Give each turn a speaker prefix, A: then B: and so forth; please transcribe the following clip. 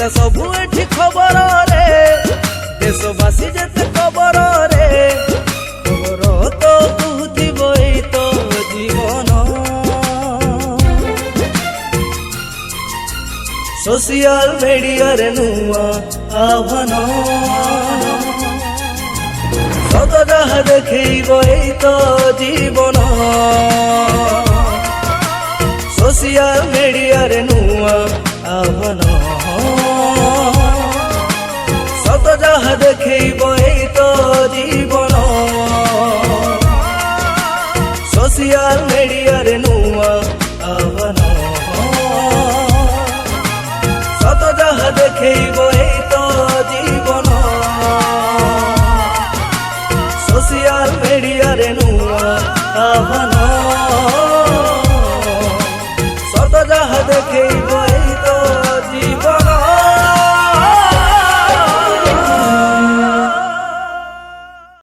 A: एटा सबू एठी खबर रे देशवासी जेते खबर रे खबर तो कहथिब एई तो जीवन सोशल मीडिया रे नुआ आह्वान सदा जहा देखैब एई तो जीवन सोशल मीडिया रे नुआ आह्वान सदा जहा देखैब एई तो जीवन सोशल मीडिया रे नुआ आह्वान सदा जहा देखैब एई तो जीवन सोशल मीडिया रे नुआ आह्वान सदा जहा देखैब